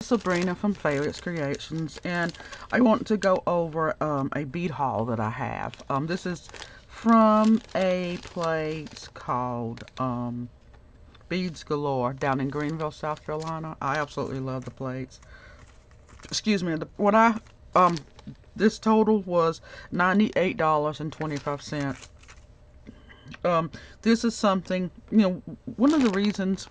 Sabrina from Faileas Creations, and I want to go over a bead haul that I have. This is from a place called Beads Galore down in Greenville, South Carolina. I absolutely love the place. Excuse me. Um this total was $98.25. Um, this is something, one of the reasons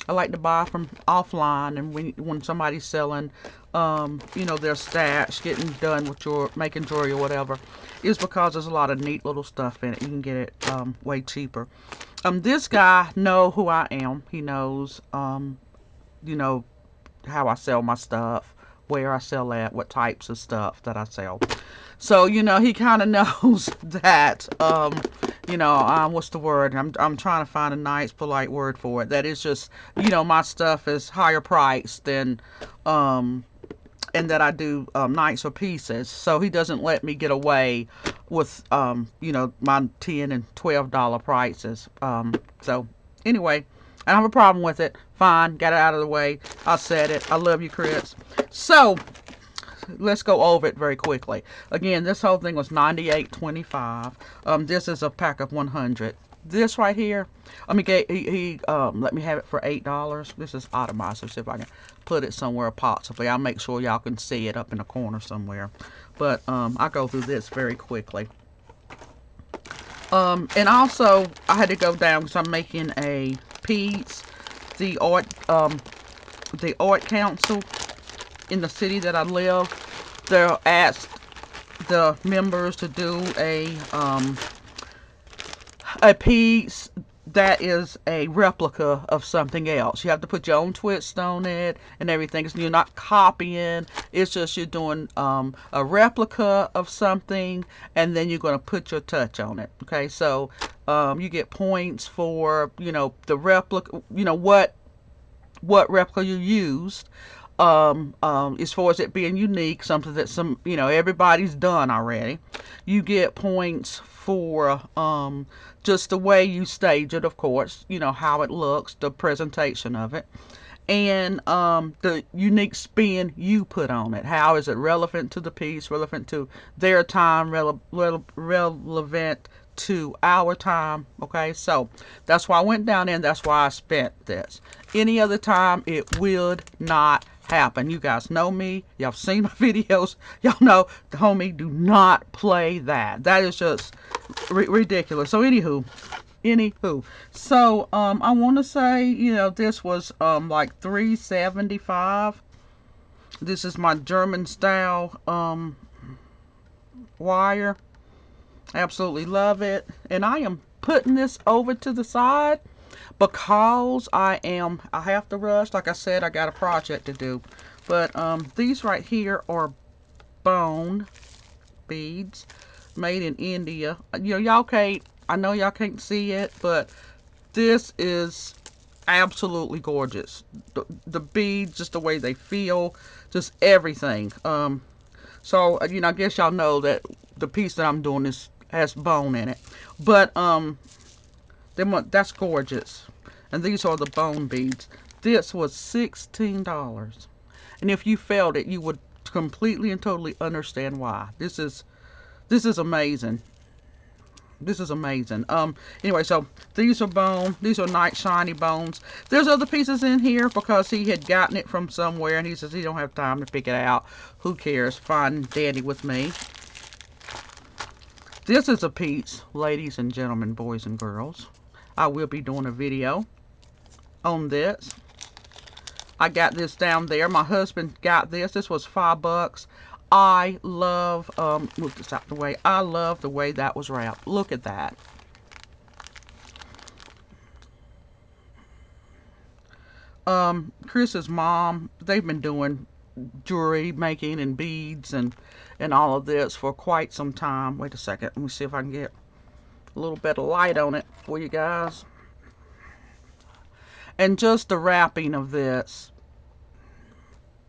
I like to buy from offline, and when somebody's selling, their stash, getting done with your making jewelry or whatever, is because there's a lot of neat little stuff in it. You can get it way cheaper. This guy know who I am. He knows, you know, how I sell my stuff, where I sell at, what types of stuff that I sell. So, he kind of knows that, what's the word? I'm trying to find a nice, polite word for it. That is just, my stuff is higher priced than, and that I do nicer pieces. So he doesn't let me get away with, my $10 and $12 prices. So anyway, I don't have a problem with it. Fine, got it out of the way. I said it. I love you, Chris. So let's go over it very quickly. Again, this whole thing was $98.25. This is a pack of 100. This right here, he let me have it for $8. This is itemized. So see if I can put it somewhere possibly. I'll make sure y'all can see it up in the corner somewhere. But I'll go through this very quickly. And also I had to go down because I'm making a piece. The art council in the city that I live, they'll ask the members to do a piece that is a replica of something else. You have to put your own twist on it and everything. So you're not copying. It's just you're doing a replica of something, and then you're going to put your touch on it. Okay, so you get points for the replica. What replica you used. As far as it being unique, something that everybody's done already. You get points for just the way you stage it, of course, how it looks, the presentation of it, and the unique spin you put on it. How is it relevant to the piece, relevant to their time, relevant to our time. Okay, so that's why I went down there, and that's why I spent this. Any other time it would not happen. You guys know me, y'all seen my videos, y'all know the homie do not play that. That is just ridiculous. So anywho, so I want to say, this was like $3.75. This is my German style wire. Absolutely love it. And I am putting this over to the side because I have to rush. Like I said, I got a project to do. But these right here are bone beads made in India. Y'all can't, I know y'all can't see it, but this is absolutely gorgeous. The beads, just the way they feel, just everything. So I guess y'all know that the piece that I'm doing has bone in it, but that's gorgeous. And these are the bone beads. This was $16, and if you felt it, you would completely and totally understand why. This is amazing. This is amazing. Anyway, so these are bone. These are nice shiny bones. There's other pieces in here because he had gotten it from somewhere, and he says he don't have time to pick it out. Who cares? Fine, dandy with me. This is a piece, ladies and gentlemen, boys and girls. I will be doing a video on this. I got this down there. My husband got this. This was $5. I love, move this out the way. I love the way that was wrapped. Look at that. Chris's mom, they've been doing jewelry making and beads and all of this for quite some time. Wait a second. Let me see if I can get a little bit of light on it for you guys. And just the wrapping of this,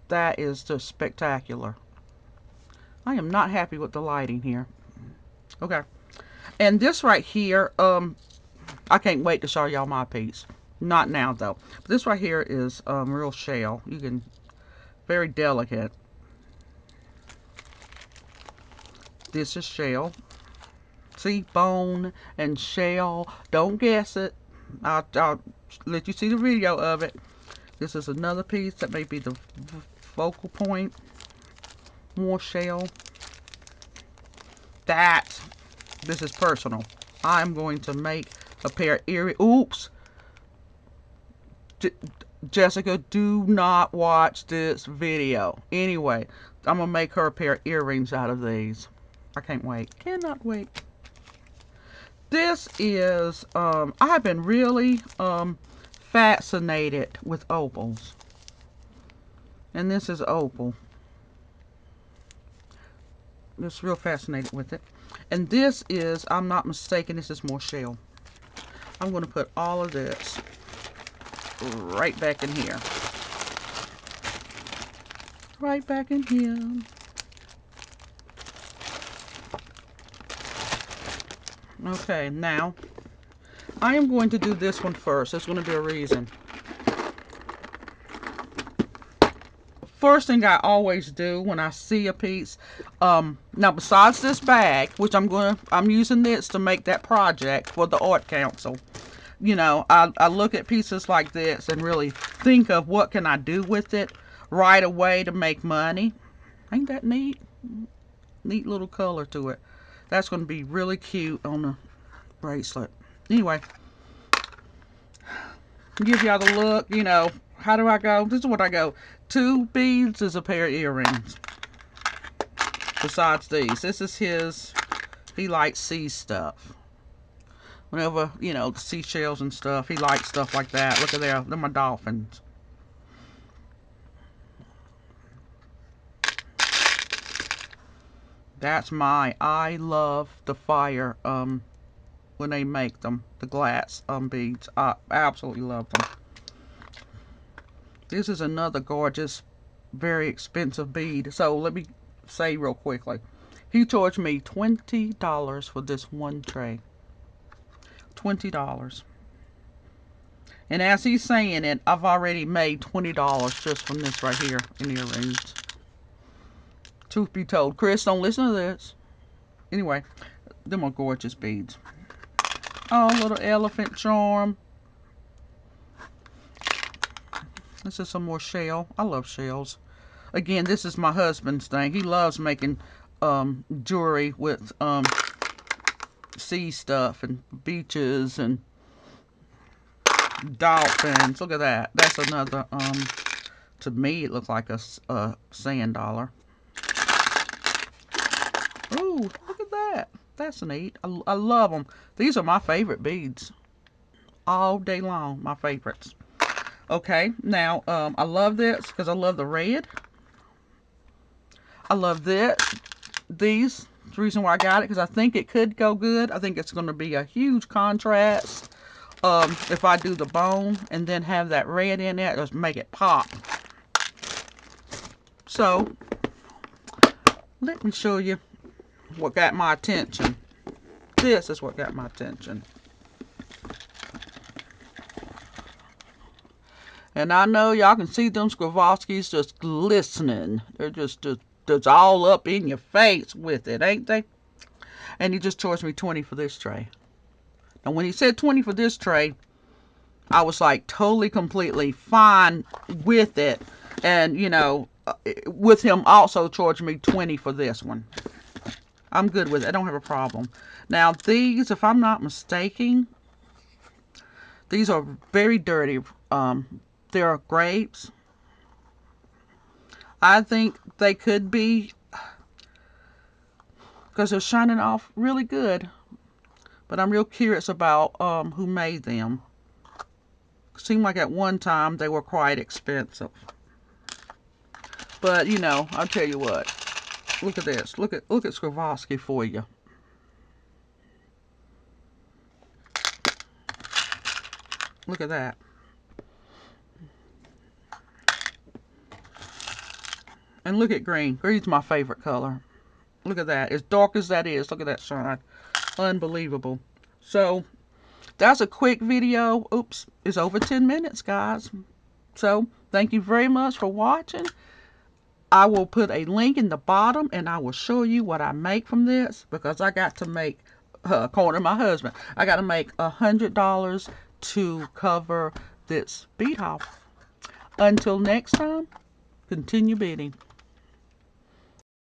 that is just spectacular. I am not happy with the lighting here. Okay. And this right here, I can't wait to show y'all my piece. Not now though. But this right here is real shell. You can Very delicate. This is shell. See, bone and shell. Don't guess it. I'll let you see the video of it. This is another piece that may be the focal point. More shell. This is personal. I'm going to make a pair of earrings. Oops. Jessica, do not watch this video. Anyway, I'm going to make her a pair of earrings out of these. I can't wait. Cannot wait. This is, I have been really fascinated with opals. And this is opal. Just real fascinated with it. And this is, I'm not mistaken, this is more shell. I'm going to put all of this right back in here. Right back in here. Okay, now I am going to do this one first. There's going to be a reason. First thing I always do when I see a piece, now besides this bag, which I'm using this to make that project for the art council. You know, I look at pieces like this and really think of what can I do with it right away to make money. Ain't that neat? Neat little color to it. That's going to be really cute on the bracelet. Anyway, give y'all the look. You know, how do I go? This is what I go. 2 beads is a pair of earrings. Besides these, this is his. He likes sea stuff. Whenever, you know, seashells and stuff, he likes stuff like that. Look at there, they're my dolphins. That's I love the fire when they make them, the glass beads. I absolutely love them. This is another gorgeous, very expensive bead. So let me say real quickly, he charged me $20 for this one tray. $20. And as he's saying it, I've already made $20 just from this right here in earrings. Truth be told, Chris, don't listen to this. Anyway, them are gorgeous beads. Oh, little elephant charm. This is some more shell. I love shells. Again, this is my husband's thing. He loves making jewelry with sea stuff and beaches and dolphins. Look at that. That's another, to me, it looks like a sand dollar. Ooh, look at that. That's neat. I love them. These are my favorite beads. All day long, my favorites. Okay, now, I love this because I love the red. I love this. These. The reason why I got it, because I think it could go good. I think it's going to be a huge contrast if I do the bone and then have that red in it. Just make it pop. So, let me show you what got my attention. This is what got my attention. And I know y'all can see them Swarovskis just glistening. They're just all up in your face with it, ain't they? And he just charged me $20 for this tray. And when he said $20 for this tray, I was like totally, completely fine with it. And, you know, with him also charging me $20 for this one. I'm good with it. I don't have a problem. Now, these, if I'm not mistaken, these are very dirty. They're grapes. I think they could be, because they're shining off really good. But I'm real curious about who made them. Seemed like at one time they were quite expensive. But, you know, I'll tell you what. Look at this. Look at Swarovski for you. Look at that. And look at green. Green's my favorite color. Look at that. As dark as that is, look at that shine. Unbelievable. So, that's a quick video. Oops. It's over 10 minutes, guys. So, thank you very much for watching. I will put a link in the bottom, and I will show you what I make from this, because I got to make, according to my husband, I got to make $100 to cover this bead haul. Until next time, continue beading.